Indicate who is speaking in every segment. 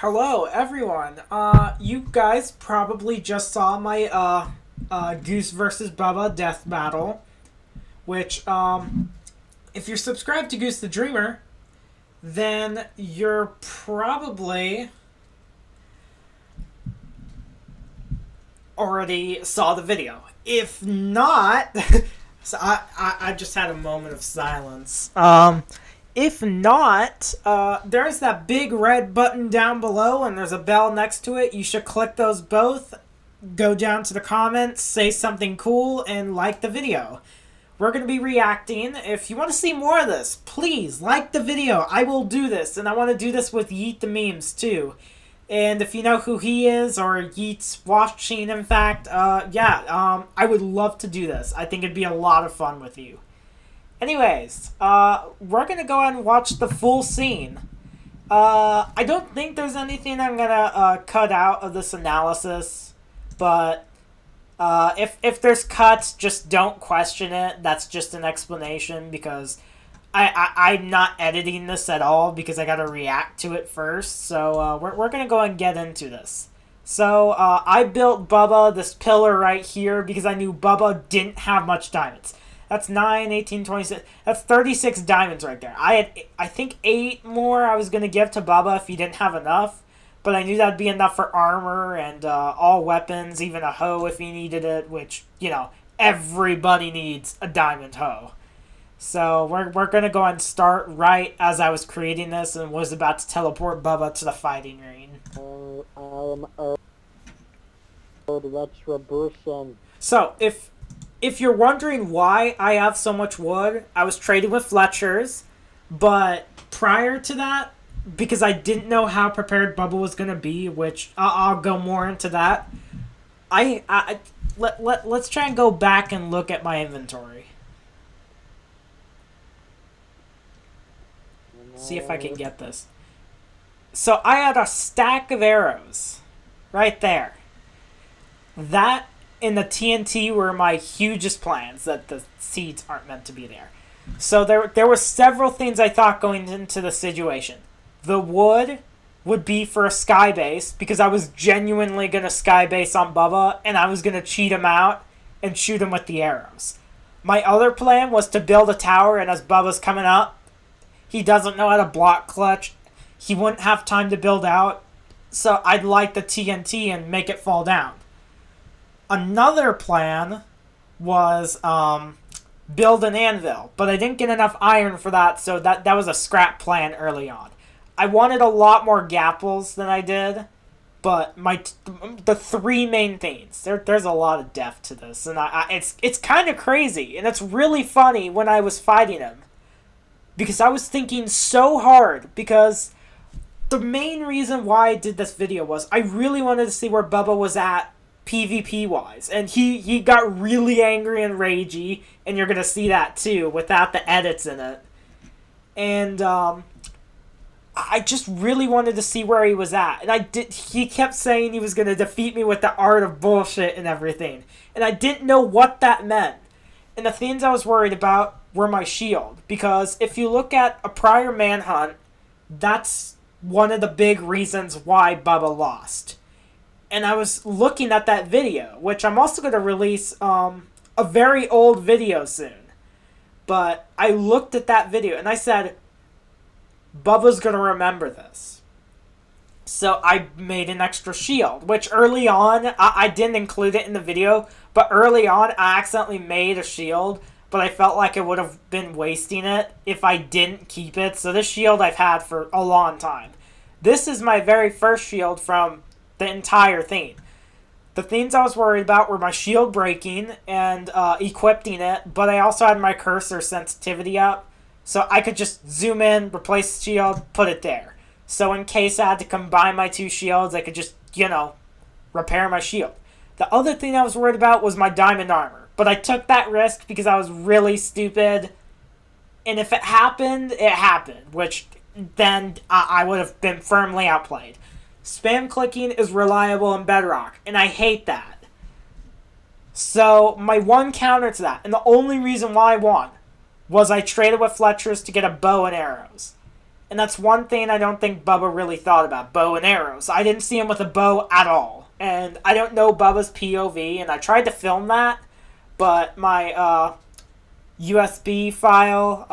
Speaker 1: Hello, everyone. You guys probably just saw my Goose versus Bubba death battle, which if you're subscribed to Goose the Dreamer, then you're probably already saw the video. If not, so I just had a moment of silence. If not, there's that big red button down below and there's a bell next to it. You should click those both, go down to the comments, say something cool, and like the video. We're going to be reacting. If you want to see more of this, please like the video. I will do this, and I want to do this with Yeet the Memes too. And if you know who he is, or Yeet's watching, in fact, I would love to do this. I think it'd be a lot of fun with you. Anyways, we're going to go ahead and watch the full scene. I don't think there's anything I'm going to cut out of this analysis, but if there's cuts, just don't question it. That's just an explanation, because I'm not editing this at all, because I got to react to it first. So we're going to go and get into this. So I built Bubba, this pillar right here, because I knew Bubba didn't have much diamonds. That's 9, 18, 26. That's 36 diamonds right there. I think 8 more I was going to give to Bubba if he didn't have enough. But I knew that would be enough for armor and all weapons, even a hoe if he needed it. Which, you know, everybody needs a diamond hoe. So we're going to go and start right as I was creating this and was about to teleport Bubba to the fighting ring.
Speaker 2: DESRIPTION.
Speaker 1: So, if you're wondering why I have so much wood, I was trading with Fletcher's, but prior to that, because I didn't know how prepared Bubba was going to be, which I'll go more into that, let's try and go back and look at my inventory. See if I can get this. So I had a stack of arrows right there. That in the TNT were my hugest plans, that the seeds aren't meant to be there. So there were several things I thought going into the situation. The wood would be for a sky base, because I was genuinely going to sky base on Bubba, and I was going to cheat him out and shoot him with the arrows. My other plan was to build a tower, and as Bubba's coming up, he doesn't know how to block clutch. He wouldn't have time to build out, so I'd light the TNT and make it fall down. Another plan was build an anvil, but I didn't get enough iron for that, so that was a scrap plan early on. I wanted a lot more gapples than I did, but the three main things, there's a lot of depth to this, and it's kind of crazy, and it's really funny when I was fighting him, because I was thinking so hard, because the main reason why I did this video was I really wanted to see where Bubba was at PvP wise, and he got really angry and ragey, and you're gonna see that too without the edits in it. And I just really wanted to see where he was at, and he kept saying he was gonna defeat me with the art of bullshit and everything, and I didn't know what that meant. And the things I was worried about were my shield, because if you look at a prior manhunt, that's one of the big reasons why Bubba lost. And I was looking at that video, which I'm also going to release a very old video soon. But I looked at that video and I said, Bubba's going to remember this. So I made an extra shield, which early on, I didn't include it in the video, but early on I accidentally made a shield, but I felt like it would have been wasting it if I didn't keep it. So this shield I've had for a long time. This is my very first shield from the entire thing. The things I was worried about were my shield breaking and equipping it, but I also had my cursor sensitivity up, so I could just zoom in, replace the shield, put it there. So in case I had to combine my two shields, I could just, repair my shield. The other thing I was worried about was my diamond armor, but I took that risk because I was really stupid, and if it happened, it happened, which then I would have been firmly outplayed. Spam clicking is reliable in Bedrock, and I hate that. So my one counter to that, and the only reason why I won, was I traded with Fletcher's to get a bow and arrows. And that's one thing I don't think Bubba really thought about, bow and arrows. I didn't see him with a bow at all. And I don't know Bubba's POV, and I tried to film that, but my USB file,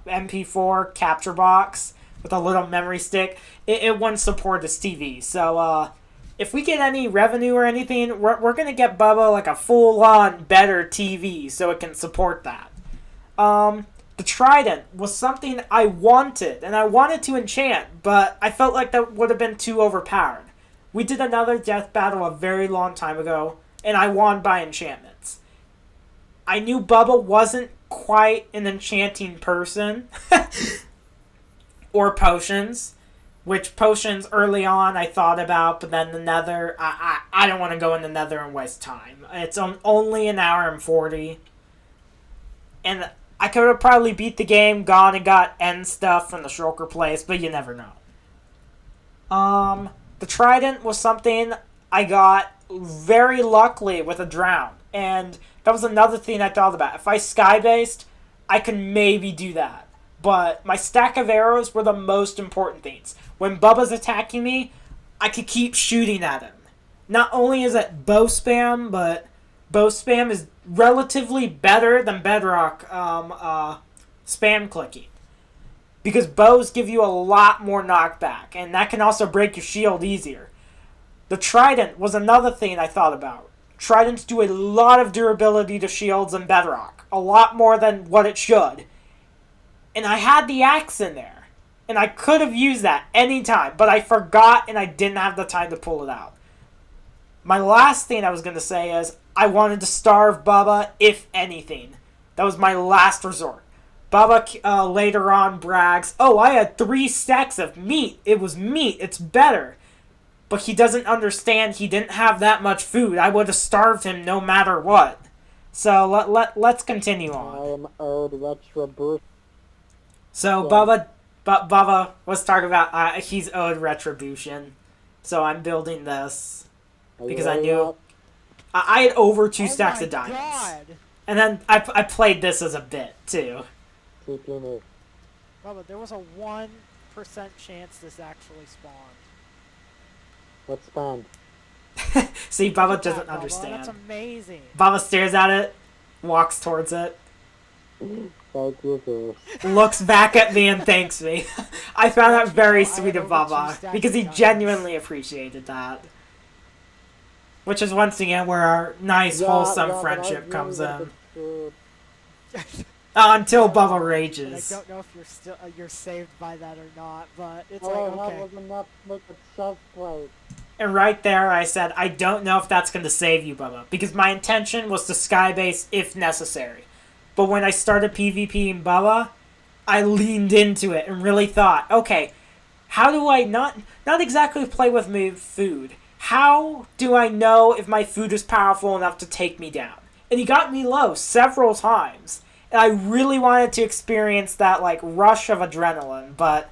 Speaker 1: MP4 capture box with a little memory stick, it wouldn't support this TV. So if we get any revenue or anything, we're going to get Bubba like a full-on better TV so it can support that. The trident was something I wanted, and I wanted to enchant, but I felt like that would have been too overpowered. We did another death battle a very long time ago, and I won by enchantments. I knew Bubba wasn't quite an enchanting person, or potions, which potions early on I thought about, but then the nether, I don't want to go in the nether and waste time. It's only an hour and 40, and I could have probably beat the game, gone and got end stuff from the shulker place, but you never know. The trident was something I got very luckily with a drown, and that was another thing I thought about. If I sky-based, I could maybe do that, but my stack of arrows were the most important things. When Bubba's attacking me, I could keep shooting at him. Not only is it bow spam, but bow spam is relatively better than bedrock spam clicking, because bows give you a lot more knockback, and that can also break your shield easier. The trident was another thing I thought about. Tridents do a lot of durability to shields in bedrock, a lot more than what it should. And I had the axe in there, and I could have used that anytime, but I forgot and I didn't have the time to pull it out. My last thing I was going to say is I wanted to starve Bubba, if anything. That was my last resort. Bubba later on brags, "Oh, I had 3 stacks of meat. It was meat. It's better." But he doesn't understand he didn't have that much food. I would have starved him no matter what. So let's continue on.
Speaker 2: I am owed retribution.
Speaker 1: So Bubba was talking about he's owed retribution. So I'm building this because I knew I had over 2 stacks of diamonds.
Speaker 3: God.
Speaker 1: And then I played this as a bit too.
Speaker 2: TP
Speaker 3: Bubba, there was a 1% chance this actually spawned.
Speaker 2: Let's spawn.
Speaker 1: See, Bubba
Speaker 3: Good
Speaker 1: doesn't
Speaker 3: job, Bubba.
Speaker 1: understand.
Speaker 3: That's amazing.
Speaker 1: Bubba stares at it, walks towards it,
Speaker 2: Thank you, Goose.
Speaker 1: looks back at me and thanks me. I found that very
Speaker 3: I
Speaker 1: sweet
Speaker 3: had
Speaker 1: of
Speaker 3: over 2
Speaker 1: Bubba
Speaker 3: stacks
Speaker 1: because
Speaker 3: of
Speaker 1: he
Speaker 3: diamonds.
Speaker 1: genuinely appreciated that. Which is once again where our nice, wholesome
Speaker 2: but I
Speaker 1: friendship
Speaker 2: really
Speaker 1: comes
Speaker 2: wanted
Speaker 1: in.
Speaker 2: to-
Speaker 1: Until Bubba
Speaker 3: And I
Speaker 1: rages.
Speaker 3: don't know if you're still you're saved by that or not, but it's
Speaker 2: All
Speaker 3: like
Speaker 2: I
Speaker 3: okay.
Speaker 2: had was enough to make a chest plate.
Speaker 1: And right there I said, I don't know if that's going to save you, Bubba. Because my intention was to skybase if necessary. But when I started PvPing Bubba, I leaned into it and really thought, okay, how do I not exactly play with my food? How do I know if my food is powerful enough to take me down? And he got me low several times. And I really wanted to experience that like rush of adrenaline, but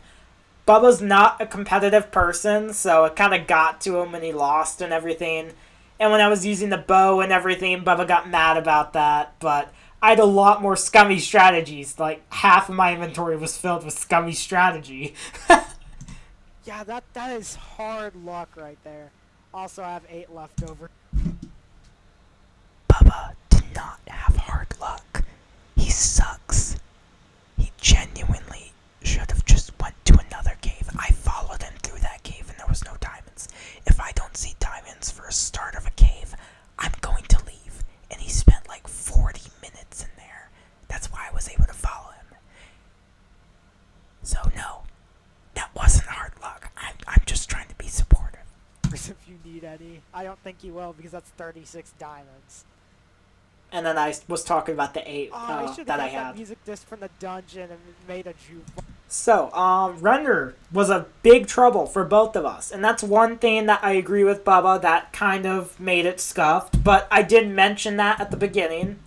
Speaker 1: Bubba's not a competitive person, so it kind of got to him and he lost and everything. And when I was using the bow and everything, Bubba got mad about that, but I had a lot more scummy strategies. Like, half of my inventory was filled with scummy strategy.
Speaker 3: Yeah, that is hard luck right there. Also, I have 8 left over.
Speaker 1: Bubba did not have hard luck. He sucks. He genuinely should have just went to another cave. I followed him through that cave and there was no diamonds. If I don't see diamonds for a start of a cave, I'm going to leave. And he spent like 40 minutes in there. That's why I was able to follow him. So no, that wasn't hard luck. I'm just trying to be supportive.
Speaker 3: If you need any, I don't think you will because that's 36 diamonds.
Speaker 1: And then I was talking about the 8
Speaker 3: I should
Speaker 1: that I
Speaker 3: have got
Speaker 1: had.
Speaker 3: that music disc from the dungeon and made a jukebox.
Speaker 1: So, render was a big trouble for both of us. And that's one thing that I agree with Bubba that kind of made it scuffed. But I did mention that at the beginning.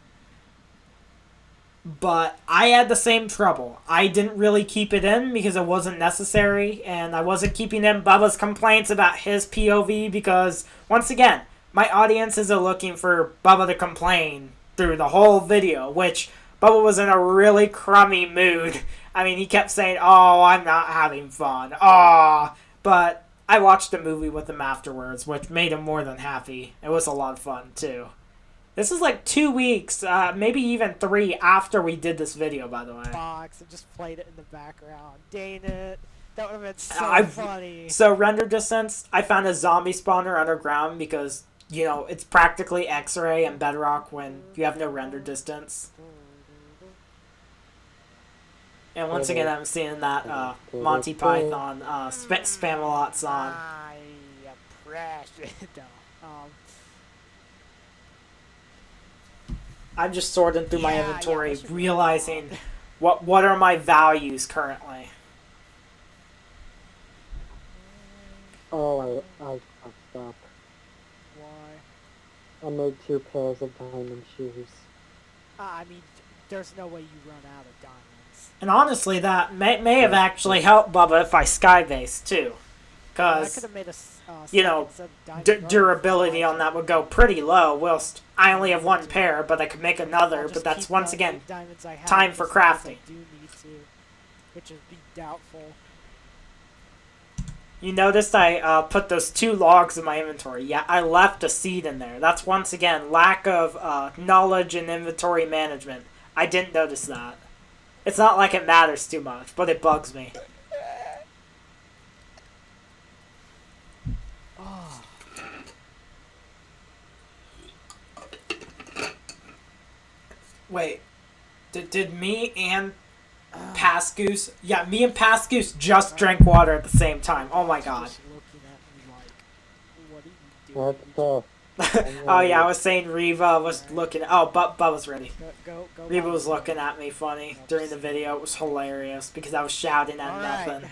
Speaker 1: But I had the same trouble. I didn't really keep it in because it wasn't necessary. And I wasn't keeping in Bubba's complaints about his POV because, once again, my audiences are looking for Bubba to complain through the whole video, which Bubba was in a really crummy mood I mean, he kept saying, "Oh, I'm not having fun." Oh, but I watched a movie with him afterwards, which made him more than happy. It was a lot of fun too. This is like 2 weeks, maybe even 3 after we did this video, by the way.
Speaker 3: Box and just played it in the background. Dang it. That would have been so funny.
Speaker 1: So render distance, I found a zombie spawner underground because, you know, it's practically X-ray and Bedrock when you have no render distance. And once again, I'm seeing that Monty Python Spam-A-Lot song.
Speaker 3: I appreciate it.
Speaker 1: I'm just sorting through my
Speaker 3: Yeah,
Speaker 1: inventory,
Speaker 3: that should be
Speaker 1: realizing what are my values currently.
Speaker 2: Oh, I fucked up.
Speaker 3: Why?
Speaker 2: I made 2 pairs of diamond shoes.
Speaker 3: I mean, there's no way you run out of diamonds.
Speaker 1: And honestly, that may have actually helped Bubba if I skybase too.
Speaker 3: I
Speaker 1: Because,
Speaker 3: could have made a
Speaker 1: you know, durability on that would go pretty low, whilst I only have 1 pair, but I could make another, but that's once again time for crafting.
Speaker 3: I do need to, which would be doubtful.
Speaker 1: You noticed I put those 2 logs in my inventory. Yeah, I left a seed in there. That's once again lack of knowledge and inventory management. I didn't notice that. It's not like it matters too much, but it bugs me.
Speaker 3: Oh.
Speaker 1: Wait, did me and Past Goose? Yeah, me and Past Goose just drank water at the same time. Oh my god.
Speaker 3: Just looking at me like, what are you doing?
Speaker 2: What the?
Speaker 1: Oh yeah, I was saying Reva was looking. Oh, Bubba's ready.
Speaker 3: Go,
Speaker 1: Reva was
Speaker 3: Bubba.
Speaker 1: looking at me funny during the video. It was hilarious because I was shouting at
Speaker 3: Alright.
Speaker 1: nothing.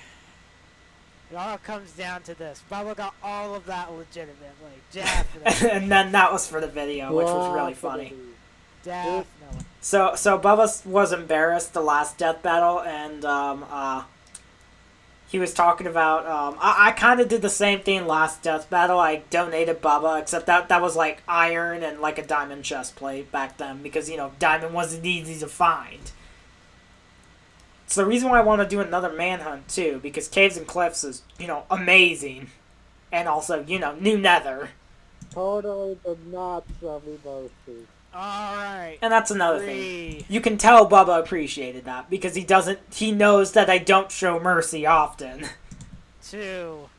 Speaker 3: It all comes down to this. Bubba got all of that legitimately. Definitely.
Speaker 1: And then that was for the video, which was really funny.
Speaker 3: Definitely.
Speaker 1: So Bubba was embarrassed the last death battle, and he was talking about. I kind of did the same thing last death battle. I donated Bubba, except that was like iron and like a diamond chest plate back then because you know diamond wasn't easy to find. It's the reason why I want to do another manhunt too, because Caves and Cliffs is amazing, and also new Nether.
Speaker 2: Totally did not show me those 2.
Speaker 3: Alright.
Speaker 1: And that's another thing. You can tell Bubba appreciated that because he knows that I don't show mercy often.
Speaker 3: 2,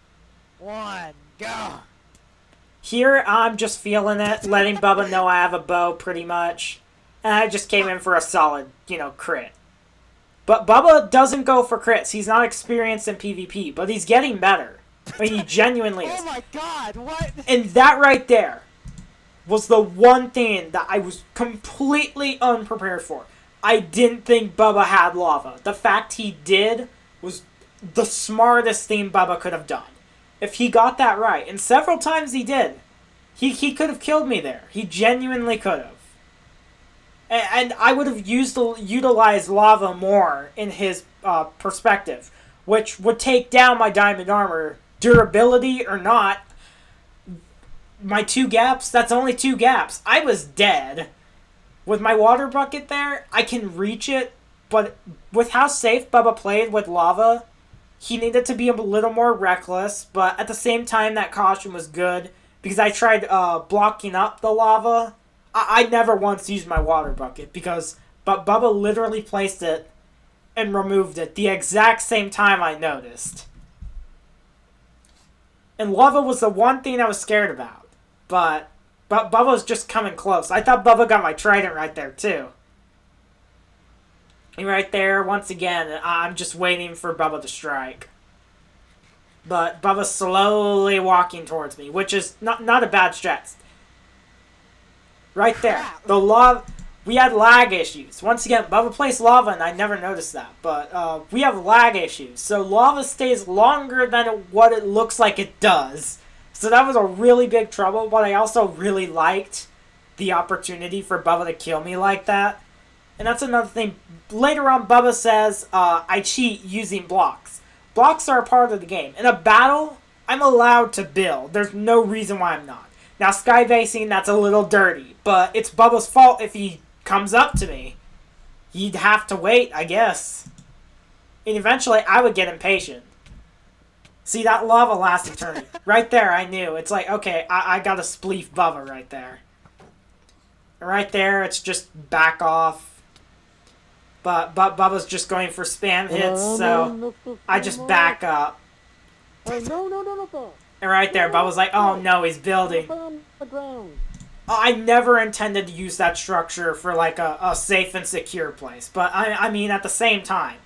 Speaker 3: 1, go!
Speaker 1: Here, I'm just feeling it, letting Bubba know I have a bow pretty much. And I just came in for a solid, crit. But Bubba doesn't go for crits. He's not experienced in PvP, but he's getting better. I mean, he genuinely is.
Speaker 3: Oh my god, what?
Speaker 1: And that right there was the one thing that I was completely unprepared for. I didn't think Bubba had lava. The fact he did was the smartest thing Bubba could have done. If he got that right, and several times he did, he could have killed me there. He genuinely could have. And I would have utilized lava more in his perspective, which would take down my diamond armor, durability or not. My 2 gaps, that's only 2 gaps. I was dead. With my water bucket there, I can reach it, but with how safe Bubba played with lava, he needed to be a little more reckless, but at the same time that caution was good, because I tried blocking up the lava. I never once used my water bucket, but Bubba literally placed it and removed it the exact same time I noticed. And lava was the one thing I was scared about. But Bubba was just coming close. I thought Bubba got my trident right there, too. And right there, once again, I'm just waiting for Bubba to strike. But Bubba's slowly walking towards me, which is not a bad stretch. Right there. The lava... We had lag issues. Once again, Bubba placed lava, and I never noticed that. But we have lag issues. So lava stays longer than what it looks like it does. So that was a really big trouble, but I also really liked the opportunity for Bubba to kill me like that. And that's another thing. Later on, Bubba says, I cheat using blocks. Blocks are a part of the game. In a battle, I'm allowed to build. There's no reason why I'm not. Now, skybasing, that's a little dirty, but it's Bubba's fault if he comes up to me. He'd have to wait, I guess. And eventually, I would get impatient. See, that lava lasts eternity. Right there, I knew. It's like, okay, I got a spleef Bubba right there. And right there, it's just back off. But Bubba's just going for spam hits, so I just back up.
Speaker 2: Hey, no.
Speaker 1: And right there, Bubba's like, oh no, he's building.
Speaker 2: On the ground.
Speaker 1: I never intended to use that structure for like a safe and secure place. But I mean, at the same time,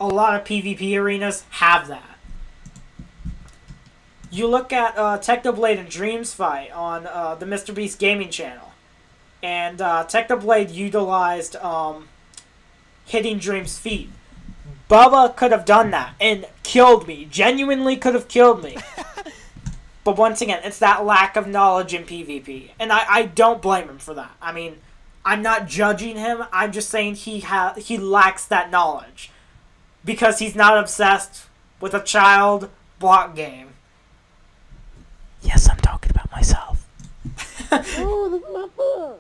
Speaker 1: a lot of PvP arenas have that. You look at Technoblade and Dreams fight on the Mr. Beast Gaming channel. And Technoblade utilized hitting Dreams' feet. Bubba could have done that and killed me. Genuinely could have killed me. But once again, it's that lack of knowledge in PvP. And I don't blame him for that. I mean, I'm not judging him. I'm just saying he lacks that knowledge. Because he's not obsessed with a child block game. Yes, I'm talking about myself.
Speaker 2: Oh, this is not fair.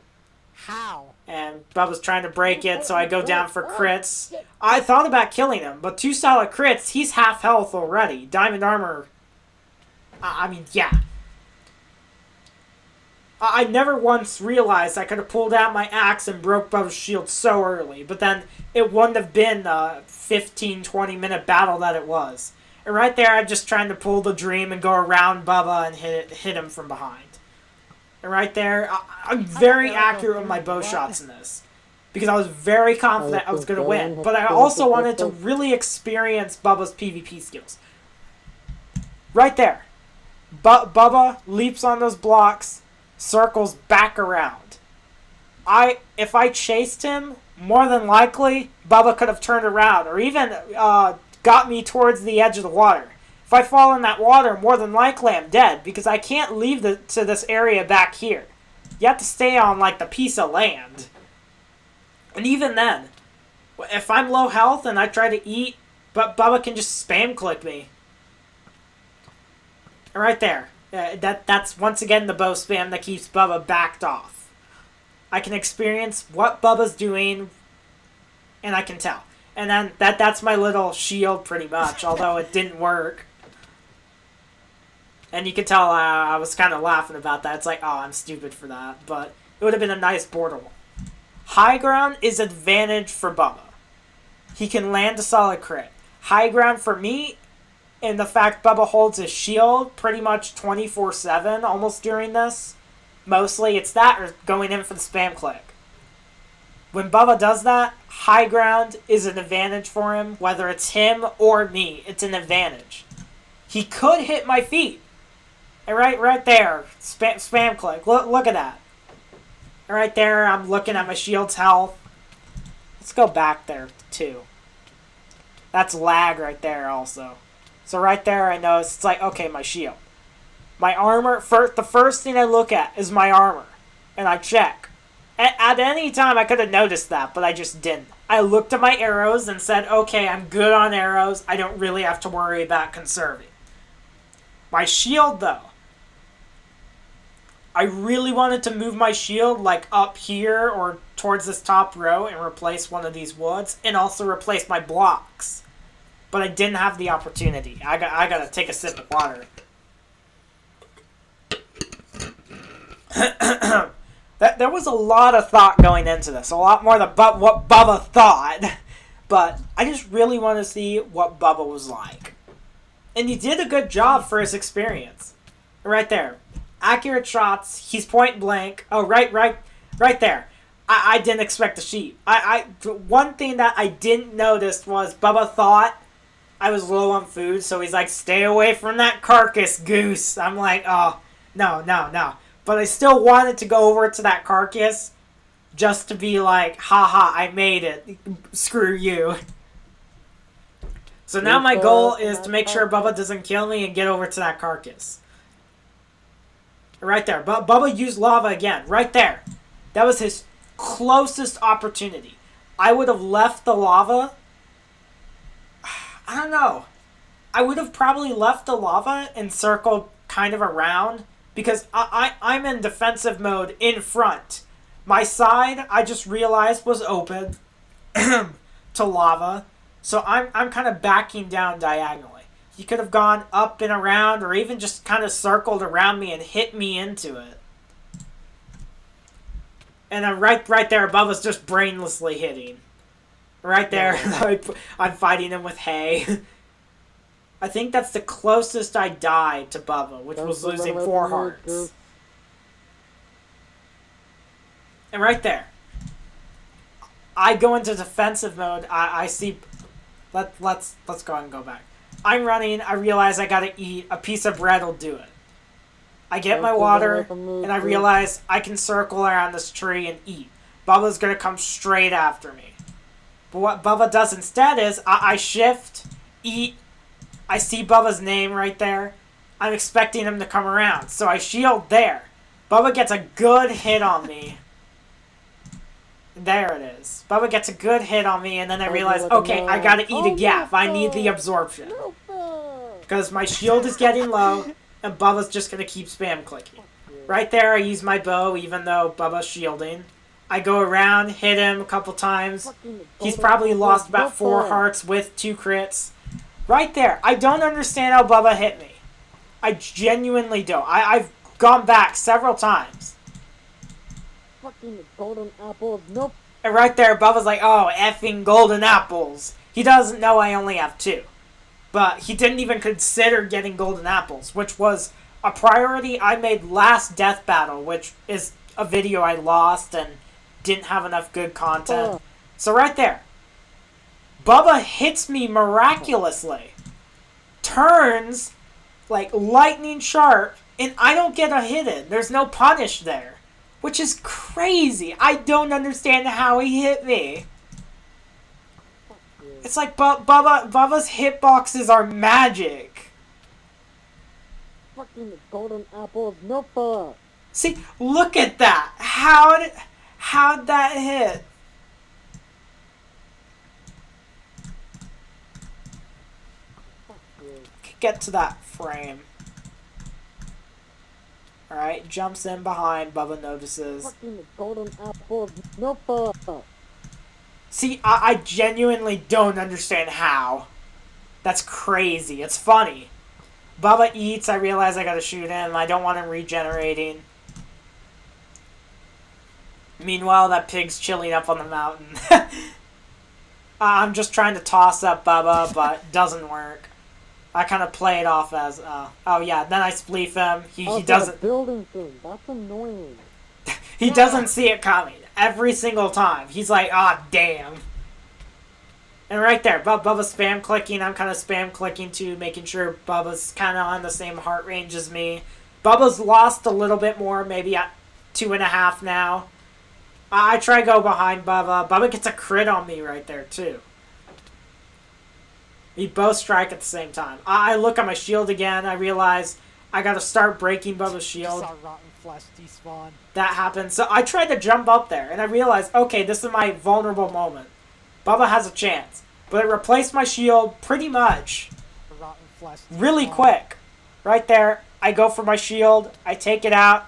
Speaker 3: How?
Speaker 1: And Bubba's trying to break it, so I go down for crits. I thought about killing him, but 2 solid crits, he's half health already. Diamond armor... I mean, yeah. I never once realized I could have pulled out my axe and broke Bubba's shield so early, but then it wouldn't have been the 15-20 minute battle that it was. And right there, I'm just trying to pull the dream and go around Bubba and hit him from behind. And right there, I'm very accurate with my bow shots in this. Because I was very confident I was going to win. But I also wanted to really experience Bubba's PvP skills. Right there. Bubba leaps on those blocks, circles back around. If I chased him, more than likely, Bubba could have turned around. Or even got me towards the edge of the water. If I fall in that water, more than likely I'm dead. Because I can't leave to this area back here. You have to stay on like the piece of land. And even then, if I'm low health and I try to eat, but Bubba can just spam click me. Right there. That's once again the bow spam that keeps Bubba backed off. I can experience what Bubba's doing, and I can tell. And then that's my little shield pretty much, although it didn't work. And you can tell I was kind of laughing about that. It's like, oh, I'm stupid for that. But it would have been a nice portal. High ground is advantage for Bubba. He can land a solid crit. High ground for me, and the fact Bubba holds his shield pretty much 24/7 almost during this. Mostly it's that or going in for the spam click. When Bubba does that, high ground is an advantage for him. Whether it's him or me, it's an advantage. He could hit my feet. And right there, spam click. Look at that. And right there, I'm looking at my shield's health. Let's go back there too. That's lag right there also. So right there, I know it's like, okay, my shield. My armor, the first thing I look at is my armor. And I check. At any time, I could have noticed that, but I just didn't. I looked at my arrows and said, okay, I'm good on arrows. I don't really have to worry about conserving. My shield, though. I really wanted to move my shield, like, up here or towards this top row and replace one of these woods. And also replace my blocks. But I didn't have the opportunity. I gotta take a sip of water. There was a lot of thought going into this. A lot more than what Bubba thought. But I just really want to see what Bubba was like. And he did a good job for his experience. Right there. Accurate shots. He's point blank. Oh, right there. I didn't expect to shoot. One thing that I didn't notice was Bubba thought I was low on food, so he's like, stay away from that carcass, Goose. I'm like, oh, no. But I still wanted to go over to that carcass just to be like, haha, I made it. Screw you. So now my goal is to make sure Bubba doesn't kill me and get over to that carcass. Right there. Bubba used lava again. Right there. That was his closest opportunity. I would have left the lava. I don't know. I would have probably left the lava and circled kind of around because I'm in defensive mode in front. My side, I just realized, was open to lava. So I'm kind of backing down diagonally. He could have gone up and around or even just kind of circled around me and hit me into it. And then right there, Bubba's just brainlessly hitting. Right there, I'm fighting him with hay. I think that's the closest I died to Bubba, which was losing 4 hearts. And right there, I go into defensive mode. I see. Let's go ahead and go back. I'm running. I realize I gotta eat. A piece of bread will do it. I get my water, and I realize I can circle around this tree and eat. Bubba's gonna come straight after me. But what Bubba does instead is I shift, eat. I see Bubba's name right there. I'm expecting him to come around, so I shield there. Bubba gets a good hit on me. There it is. Bubba gets a good hit on me, and then I realize, okay, I gotta eat a gap. I need the absorption. Because my shield is getting low, and Bubba's just gonna keep spam clicking. Right there, I use my bow, even though Bubba's shielding. I go around, hit him a couple times. He's probably lost about 4 hearts with 2 crits. Right there. I don't understand how Bubba hit me. I genuinely don't. I've gone back several times.
Speaker 2: Fucking golden apples, nope.
Speaker 1: And right there, Bubba's like, oh, effing golden apples. He doesn't know I only have 2. But he didn't even consider getting golden apples, which was a priority I made last death battle, which is a video I lost and didn't have enough good content. So right there, Bubba hits me miraculously, turns like lightning sharp, and I don't get a hit in. There's no punish there, which is crazy. I don't understand how he hit me. It's like Bubba's hitboxes are magic.
Speaker 2: Fucking golden apples, nope.
Speaker 1: See, look at that. How'd that hit? Get to that frame. Alright, jumps in behind, Bubba notices.
Speaker 2: Fucking golden apples, nope.
Speaker 1: See, I genuinely don't understand how. That's crazy. It's funny. Bubba eats, I realize I gotta shoot him. I don't want him regenerating. Meanwhile, that pig's chilling up on the mountain. I'm just trying to toss up Bubba, but it doesn't work. I kind of play it off as, oh yeah, then I spleef him. He doesn't...
Speaker 2: building thing. That's annoying.
Speaker 1: He doesn't see it coming. Every single time. He's like, ah, damn. And right there, Bubba's spam clicking. I'm kind of spam clicking too, making sure Bubba's kind of on the same heart range as me. Bubba's lost a little bit more, maybe at 2.5 now. I try to go behind Bubba. Bubba gets a crit on me right there too. We both strike at the same time. I look at my shield again. I realize I gotta start breaking Bubba's shield.
Speaker 3: Saw rotten flesh despawn.
Speaker 1: That happens. So I tried to jump up there, and I realized, okay, this is my vulnerable moment. Bubba has a chance. But it replaced my shield pretty much.
Speaker 3: Rotten flesh
Speaker 1: Really quick. Right there, I go for my shield. I take it out.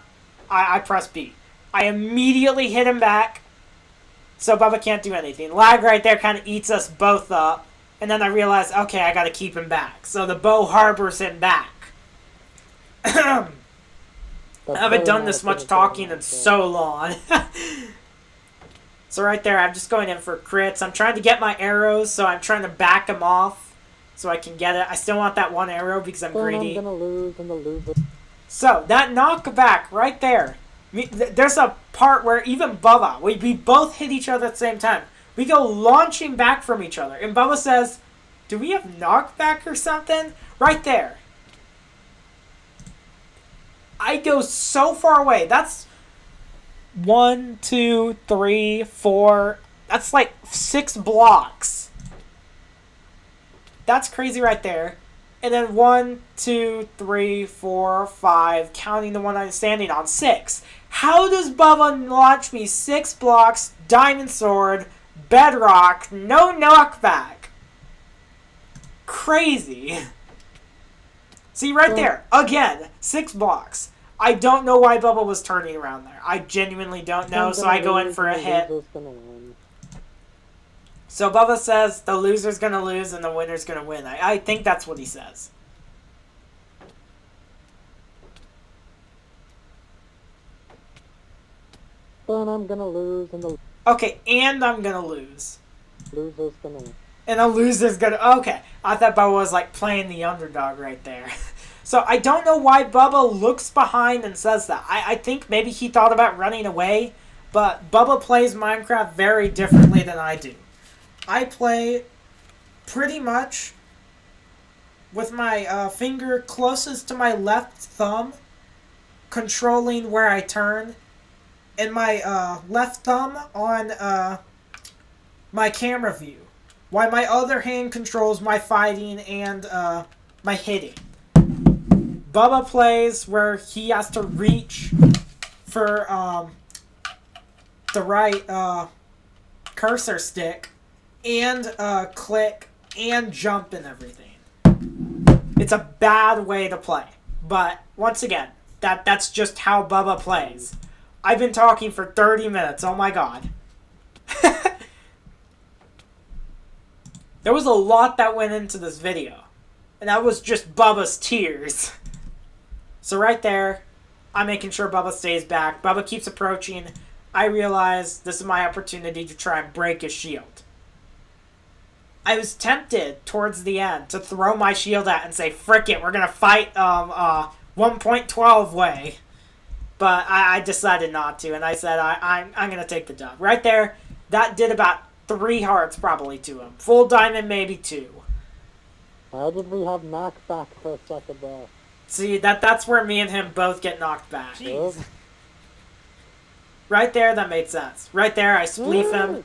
Speaker 1: I press B. I immediately hit him back. So Bubba can't do anything. Lag right there kind of eats us both up. And then I realize, okay, I gotta keep him back. So the bow harbors him back. I haven't done this much talking in so long. So right there, I'm just going in for crits. I'm trying to get my arrows, so I'm trying to back him off so I can get it. I still want that one arrow because I'm greedy.
Speaker 2: I'm gonna lose.
Speaker 1: So, that knockback right there. There's a part where even Bubba, we both hit each other at the same time. We go launching back from each other. And Bubba says, do we have knockback or something? Right there. I go so far away. That's 1, 2, 3, 4. That's like 6 blocks. That's crazy right there. And then 1, 2, 3, 4, 5, counting the one I'm standing on, 6. How does Bubba launch me 6 blocks, diamond sword, bedrock, no knockback? Crazy. See, right there. Again, 6 blocks. I don't know why Bubba was turning around there. I genuinely don't know, so I go in for a hit. So Bubba says the loser's gonna lose and the winner's gonna win. I think that's what he says.
Speaker 2: Then I'm gonna lose, and the
Speaker 1: Okay, and I'm gonna lose.
Speaker 2: loser's gonna win.
Speaker 1: And the loser's gonna... Okay, I thought Bubba was like playing the underdog right there. So I don't know why Bubba looks behind and says that. I think maybe he thought about running away, but Bubba plays Minecraft very differently than I do. I play pretty much with my finger closest to my left thumb, controlling where I turn, and my left thumb on my camera view, while my other hand controls my fighting and my hitting. Bubba plays where he has to reach for the right cursor stick and click and jump and everything. It's a bad way to play. But once again, that's just how Bubba plays. I've been talking for 30 minutes. Oh my god. There was a lot that went into this video. And that was just Bubba's tears. So right there, I'm making sure Bubba stays back. Bubba keeps approaching. I realize this is my opportunity to try and break his shield. I was tempted towards the end to throw my shield at and say, frick it, we're going to fight 1.12 way. But I decided not to, and I said I'm going to take the dub. Right there, that did about 3 hearts probably to him. Full diamond, maybe 2.
Speaker 2: How did we have knockback for a second there?
Speaker 1: See, that's where me and him both get knocked back.
Speaker 2: Jeez.
Speaker 1: Right there, that made sense. Right there, I spleef him.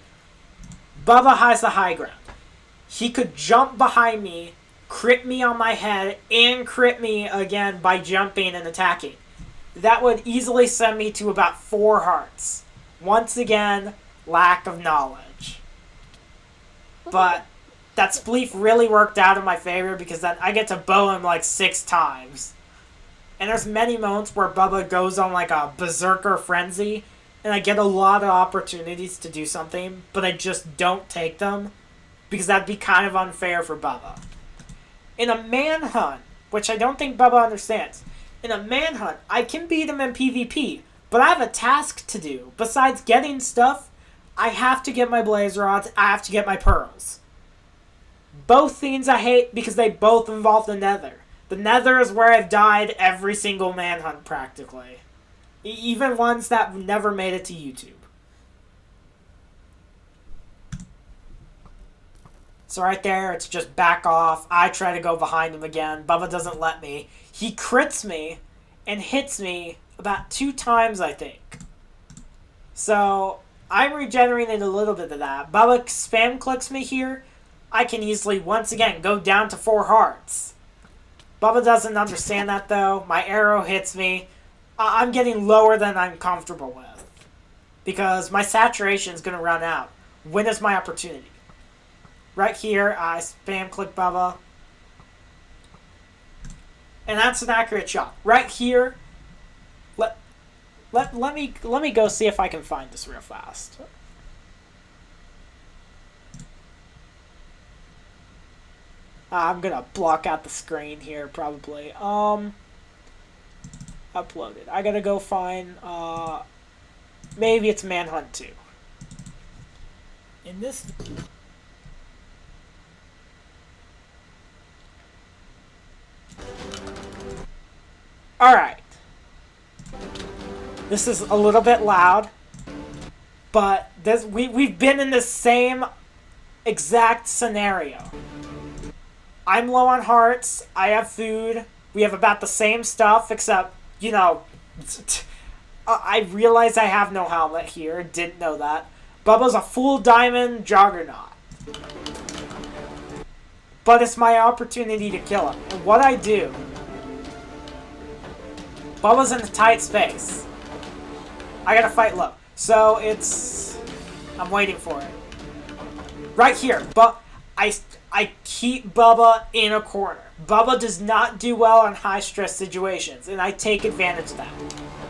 Speaker 1: Bubba has the high ground. He could jump behind me, crit me on my head, and crit me again by jumping and attacking. That would easily send me to about 4 hearts. Once again, lack of knowledge. But that spleef really worked out in my favor because then I get to bow him like 6 times. And there's many moments where Bubba goes on like a berserker frenzy, and I get a lot of opportunities to do something, but I just don't take them because that'd be kind of unfair for Bubba. In a manhunt, which I don't think Bubba understands, in a manhunt, I can beat him in PvP, but I have a task to do. Besides getting stuff, I have to get my blaze rods, I have to get my pearls. Both things I hate because they both involve the nether. The nether is where I've died every single manhunt practically. Even ones that never made it to YouTube. So right there, it's just back off. I try to go behind him again. Bubba doesn't let me. He crits me and hits me about 2 times, I think. So I'm regenerating a little bit of that. Bubba spam clicks me here. I can easily, once again, go down to 4 hearts. Bubba doesn't understand that, though. My arrow hits me. I'm getting lower than I'm comfortable with. Because my saturation is going to run out. When is my opportunity? Right here, I spam click Bubba. And that's an accurate shot. Right here, let me go see if I can find this real fast. I'm gonna block out the screen here probably. Uploaded. I gotta go find maybe it's Manhunt 2. In this Alright. This is a little bit loud. But we've been in the same exact scenario. I'm low on hearts. I have food. We have about the same stuff, except, you know, I realize I have no helmet here. Didn't know that. Bubba's a full diamond juggernaut. But it's my opportunity to kill him. And what I do... Bubba's in a tight space. I gotta fight low. So it's... I'm waiting for it. Right here. But I keep Bubba in a corner. Bubba does not do well in high-stress situations, and I take advantage of that.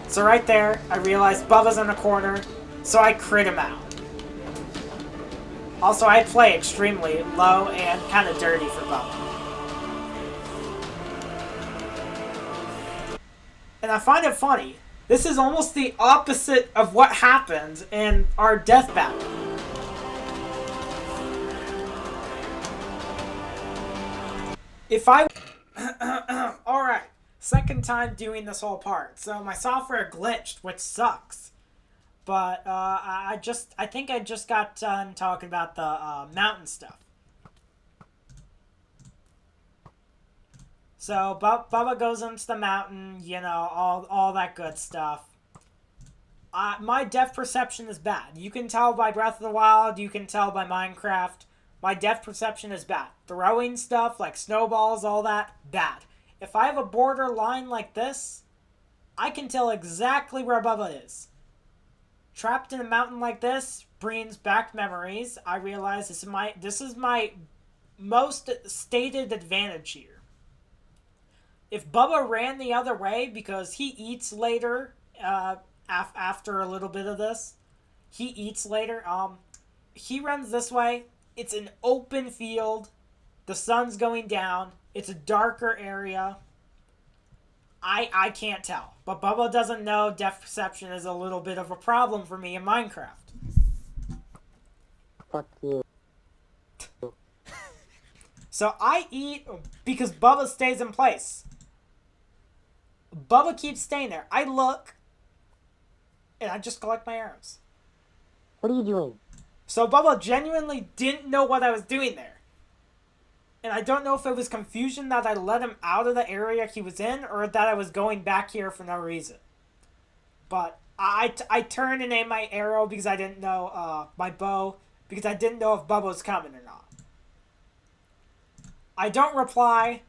Speaker 1: So right there, I realize Bubba's in a corner, so I crit him out. Also, I play extremely low and kind of dirty for Bubba. And I find it funny. This is almost the opposite of what happened in our death battle. If I... Alright. Second time doing this whole part. So my software glitched, which sucks. But I think I just got done talking about the mountain stuff. So Bubba goes into the mountain, you know, all that good stuff. My depth perception is bad. You can tell by Breath of the Wild, you can tell by Minecraft. My depth perception is bad. Throwing stuff like snowballs, all that, bad. If I have a border line like this, I can tell exactly where Bubba is. Trapped in a mountain like this brings back memories. I realize this is my most stated advantage here. If Bubba ran the other way because he eats later, after a little bit of this, he eats later. He runs this way. It's an open field. The sun's going down. It's a darker area. I can't tell. But Bubba doesn't know depth perception is a little bit of a problem for me in Minecraft.
Speaker 2: Fuck you.
Speaker 1: So I eat because Bubba stays in place. Bubba keeps staying there. I look, and I just collect my arrows.
Speaker 2: What are you doing?
Speaker 1: So Bubba genuinely didn't know what I was doing there. And I don't know if it was confusion that I let him out of the area he was in, or that I was going back here for no reason. But I turned and aimed my arrow because I didn't know, my bow, because I didn't know if Bubba was coming or not. I don't reply.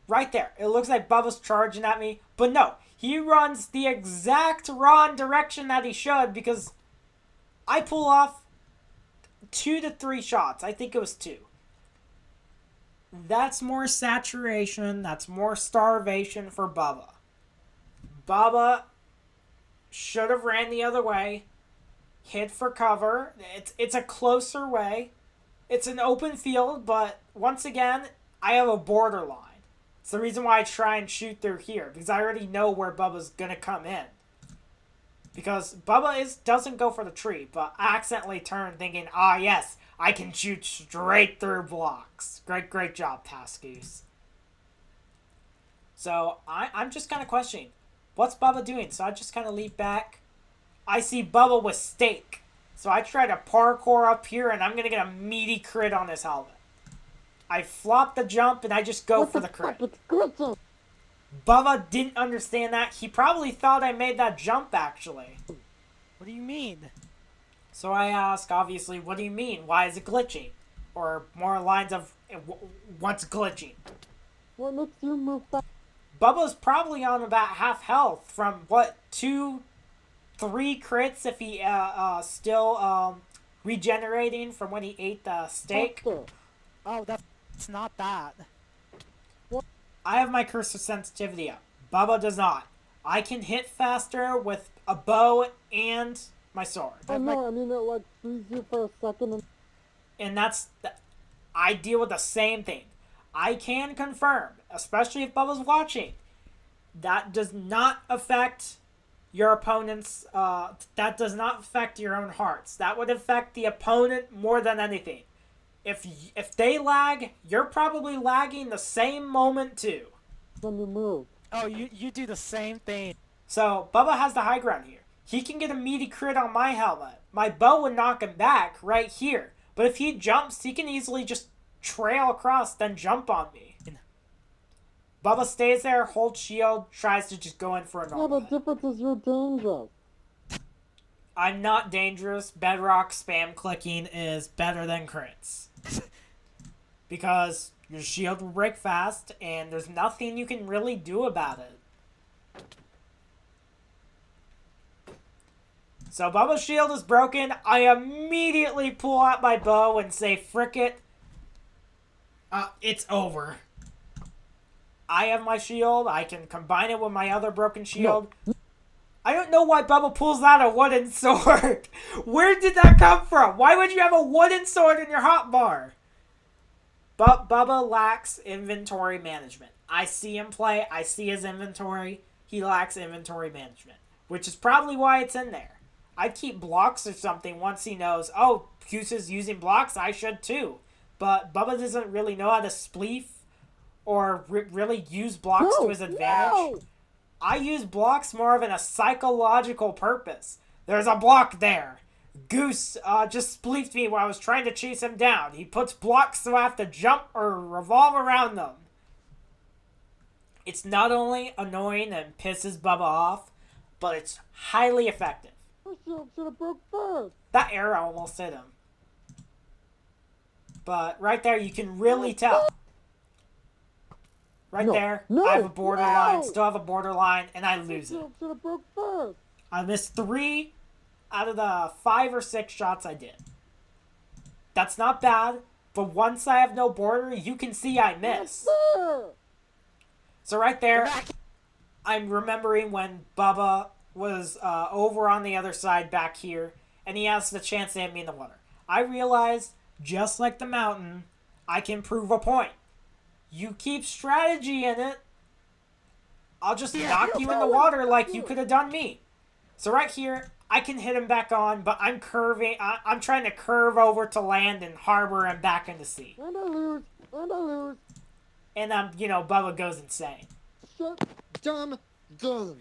Speaker 1: Right there. It looks like Bubba's charging at me. But no, he runs the exact wrong direction that he should, because I pull off 2 to 3 shots. I think it was 2. That's more saturation. That's more starvation for Bubba. Bubba should have ran the other way. Hid for cover. It's a closer way. It's an open field, but once again, I have a borderline. It's the reason why I try and shoot through here, because I already know where Bubba's going to come in. Because Bubba doesn't go for the tree, but I accidentally turned thinking, yes, I can shoot straight through blocks. Great job, Pass Goose. So I'm just kind of questioning, what's Bubba doing? So I just kind of leap back. I see Bubba with steak. So I try to parkour up here, and I'm going to get a meaty crit on his helmet. I flop the jump, and I just go for the crit. Bubba didn't understand that. He probably thought I made that jump, actually.
Speaker 3: What do you mean?
Speaker 1: So I ask, obviously, what do you mean? Why is it glitching? Or more lines of, what's glitching?
Speaker 2: What makes you move fast?
Speaker 1: Bubba's probably on about half health from, 2, 3 crits if he still regenerating from when he ate the steak.
Speaker 3: Oh, that's not that.
Speaker 1: I have my cursor sensitivity up. Bubba does not. I can hit faster with a bow and my sword.
Speaker 2: Oh no, I mean it frees you for a second.
Speaker 1: And I deal with the same thing. I can confirm, especially if Bubba's watching, that does not affect your opponent's, that does not affect your own hearts. That would affect the opponent more than anything. If they lag, you're probably lagging the same moment too.
Speaker 2: When you move.
Speaker 3: Oh, you do the same thing.
Speaker 1: So, Bubba has the high ground here. He can get a meaty crit on my helmet. My bow would knock him back right here. But if he jumps, he can easily just trail across, then jump on me. Bubba stays there, holds shield, tries to just go in for a normal
Speaker 2: Yeah, the difference is you're dangerous.
Speaker 1: I'm not dangerous. Bedrock spam clicking is better than crits. Because your shield will break fast, and there's nothing you can really do about it. So Bubba's shield is broken. I immediately pull out my bow and say, frick it. It's over. I have my shield. I can combine it with my other broken shield.
Speaker 2: No.
Speaker 1: don't know why Bubba pulls out a wooden sword. Where did that come from? Why would you have a wooden sword in your hotbar? But Bubba lacks inventory management. I see him play. I see his inventory. He lacks inventory management, which is probably why it's in there. I'd keep blocks or something once he knows, oh, Goose is using blocks, I should too. But Bubba doesn't really know how to spleef or really use blocks to his advantage.
Speaker 2: No.
Speaker 1: I use blocks more of in a psychological purpose. There's a block there. Goose just spleefed me while I was trying to chase him down. He puts blocks so I have to jump or revolve around them. It's not only annoying and pisses Bubba off, but it's highly effective.
Speaker 2: I should have broke first.
Speaker 1: That arrow almost hit him. But right there, you can really tell. Right there, I have a borderline, still have a borderline, and I lose it.
Speaker 2: Should have broke first.
Speaker 1: I missed 3 out of the 5 or 6 shots I did. That's not bad, but once I have no border, you can see I miss. So right there, I'm remembering when Bubba was over on the other side back here, and he has the chance to hit me in the water. I realized, just like the mountain, I can prove a point. You keep strategy in it, I'll just knock you in the water like you could have done me. So right here, I can hit him back on, but I'm curving. I'm trying to curve over to land and harbor him back into sea.
Speaker 2: And I lose.
Speaker 1: And Bubba goes insane.
Speaker 2: Shut down game.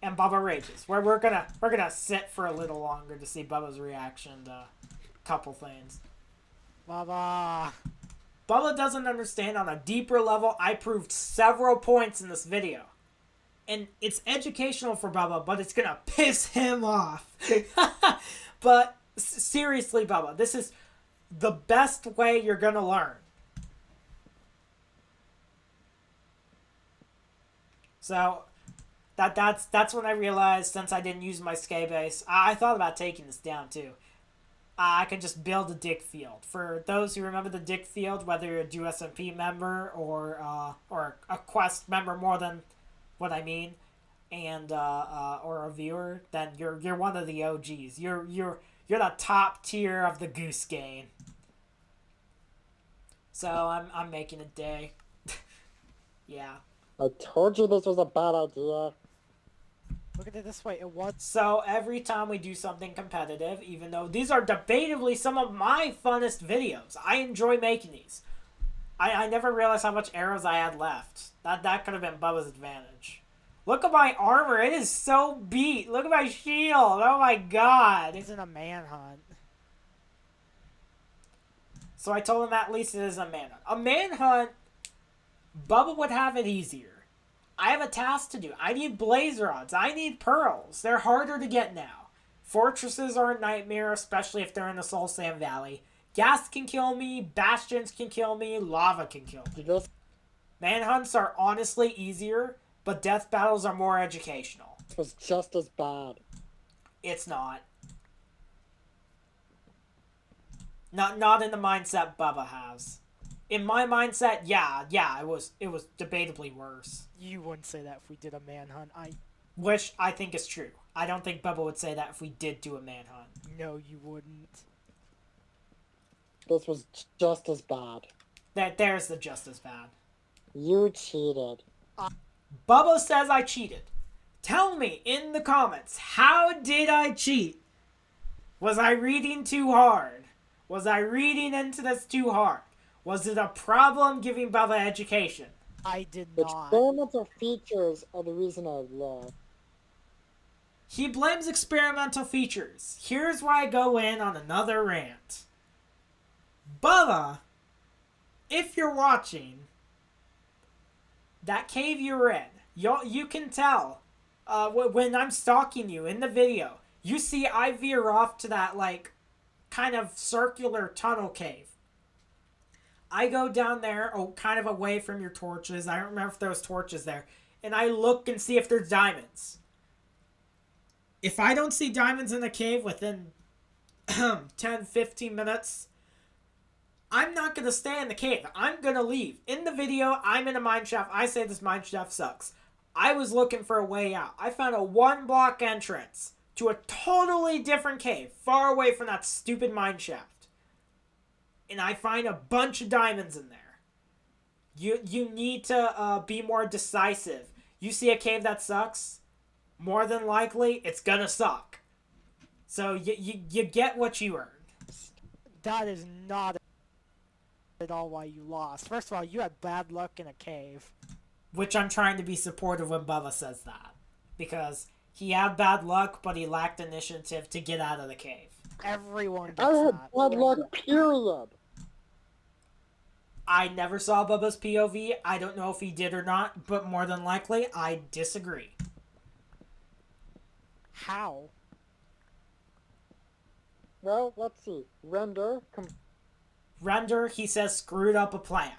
Speaker 1: And Bubba rages. We're gonna sit for a little longer to see Bubba's reaction to a couple things.
Speaker 3: Bubba
Speaker 1: doesn't understand on a deeper level. I proved several points in this video. And it's educational for Bubba, but it's gonna piss him off. But seriously, Bubba, this is the best way you're gonna learn. So that's when I realized, since I didn't use my skate base, I thought about taking this down too. I could just build a dick field. For those who remember the dick field, whether you're a USMP member or a Quest member more than what I mean, and or a viewer, then you're one of the OGs. You're the top tier of the Goose game. So I'm making a day. Yeah.
Speaker 2: I told you this was a bad idea.
Speaker 3: Look at it this way. It was.
Speaker 1: So every time we do something competitive, even though these are debatably some of my funnest videos, I enjoy making these. I never realized how much arrows I had left. That could have been Bubba's advantage. Look at my armor. It is so beat. Look at my shield. Oh my god.
Speaker 3: It's in a manhunt.
Speaker 1: So I told him at least it is a manhunt. A manhunt, Bubba would have it easier. I have a task to do. I need blaze rods. I need pearls. They're harder to get now. Fortresses are a nightmare, especially if they're in the Soul Sand Valley. Gas can kill me. Bastions can kill me. Lava can kill me. Manhunts are honestly easier, but death battles are more educational.
Speaker 2: It was just as bad.
Speaker 1: It's not. Not in the mindset Bubba has. In my mindset, yeah, it was debatably worse.
Speaker 3: You wouldn't say that if we did a manhunt.
Speaker 1: Which I think is true. I don't think Bubba would say that if we did do a manhunt.
Speaker 3: No, you wouldn't.
Speaker 2: This was just as bad.
Speaker 1: There's the just as bad.
Speaker 2: You cheated.
Speaker 1: Bubba says I cheated. Tell me in the comments, how did I cheat? Was I reading too hard? Was I reading into this too hard? Was it a problem giving Bubba education?
Speaker 3: I did not.
Speaker 2: Experimental features are the reason I lost.
Speaker 1: He blames experimental features. Here's where I go in on another rant. Bubba, if you're watching, that cave you're in, you can tell when I'm stalking you in the video, you see I veer off to that kind of circular tunnel cave. I go down there, kind of away from your torches. I don't remember if there was torches there. And I look and see if there's diamonds. If I don't see diamonds in the cave within 10, 15 minutes, I'm not going to stay in the cave. I'm going to leave. In the video, I'm in a mine shaft. I say this mine shaft sucks. I was looking for a way out. I found a 1-block entrance to a totally different cave, far away from that stupid mine shaft. And I find a bunch of diamonds in there. You need to be more decisive. You see a cave that sucks, more than likely, it's gonna suck. So you get what you earned.
Speaker 3: That is not at all why you lost. First of all, you had bad luck in a cave.
Speaker 1: Which I'm trying to be supportive when Bubba says that. Because he had bad luck, but he lacked initiative to get out of the cave.
Speaker 3: Everyone gets
Speaker 2: I had
Speaker 3: that.
Speaker 2: bad luck, period.
Speaker 1: I never saw Bubba's POV. I don't know if he did or not, but more than likely, I disagree.
Speaker 3: How?
Speaker 2: Well, let's see.
Speaker 1: Render, he says, screwed up a plan.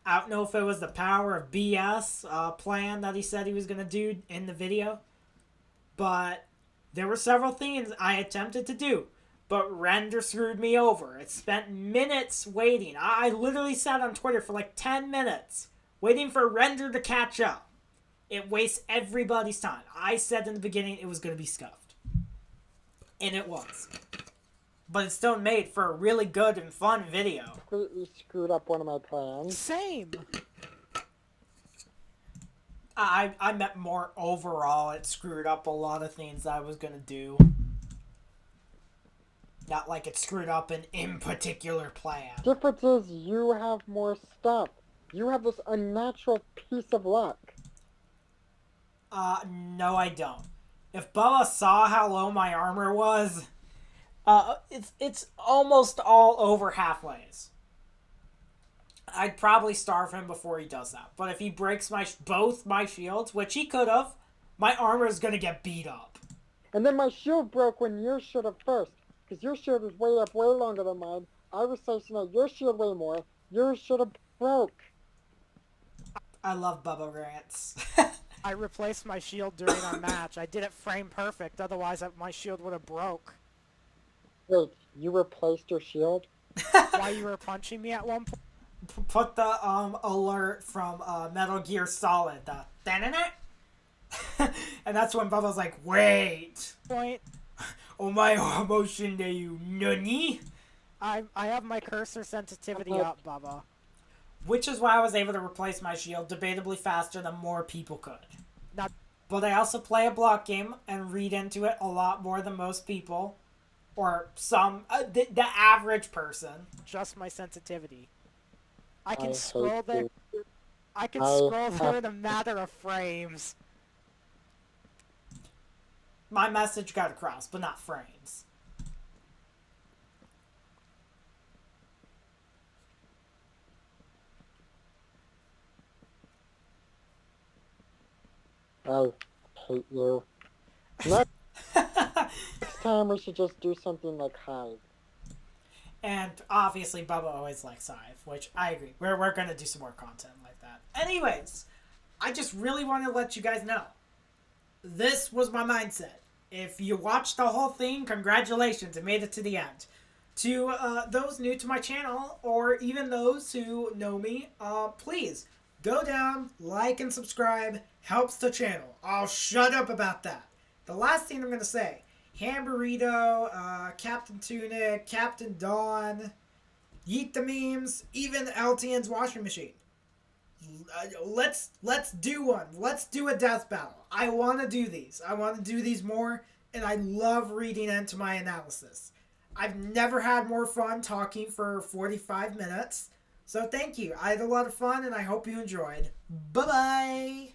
Speaker 1: I don't know if it was the power of BS plan that he said he was going to do in the video. But there were several things I attempted to do. But Render screwed me over. It spent minutes waiting. I literally sat on Twitter for like 10 minutes waiting for Render to catch up. It wastes everybody's time. I said in the beginning it was going to be scuffed. And it was. But it still made for a really good and fun video.
Speaker 2: Completely screwed up one of my plans.
Speaker 3: Same.
Speaker 1: I meant more overall. It screwed up a lot of things I was going to do. Not like it screwed up an in particular plan.
Speaker 2: Difference is you have more stuff. You have this unnatural piece of luck.
Speaker 1: No I don't. If Bubba saw how low my armor was, it's almost all over halfways. I'd probably starve him before he does that. But if he breaks both my shields, which he could have, my armor is going to get beat up.
Speaker 2: And then my shield broke when yours should have first. Because your shield was way up way longer than mine. I was slicing out your shield way more. Yours should have broke.
Speaker 1: I love Bubba rants.
Speaker 3: I replaced my shield during our match. I did it frame perfect, otherwise my shield would have broke.
Speaker 2: Wait, you replaced your shield?
Speaker 3: While you were punching me at one point?
Speaker 1: Put the alert from Metal Gear Solid. The and that's when Bubba's like, wait.
Speaker 3: Point.
Speaker 1: Omae emotion de you nani?
Speaker 3: I have my cursor sensitivity up, Bubba.
Speaker 1: Which is why I was able to replace my shield debatably faster than more people could.
Speaker 3: Not
Speaker 1: But I also play a block game and read into it a lot more than most people. Or some, the average person.
Speaker 3: just my sensitivity. I can
Speaker 2: I
Speaker 3: scroll
Speaker 2: hate
Speaker 3: there.
Speaker 2: you.
Speaker 3: I can
Speaker 2: I
Speaker 3: scroll there
Speaker 2: have-
Speaker 3: in a matter of frames.
Speaker 1: My message got across, but not frames.
Speaker 2: I hate you. Next time we should just do something like Hive.
Speaker 1: And obviously Bubba always likes Hive, which I agree. We're going to do some more content like that. Anyways, I just really want to let you guys know. This was my mindset. If you watched the whole thing, congratulations, it made it to the end. To those new to my channel, or even those who know me, please go down, like and subscribe, helps the channel. I'll shut up about that. The last thing I'm going to say, Hamburrito, Captain Tunic, Captain Dawn, Yeet the Memes, even LTN's washing machine. Let's do one. Let's do a death battle. I want to do these. I want to do these more, and I love reading into my analysis. I've never had more fun talking for 45 minutes. So thank you. I had a lot of fun, and I hope you enjoyed. Bye-bye.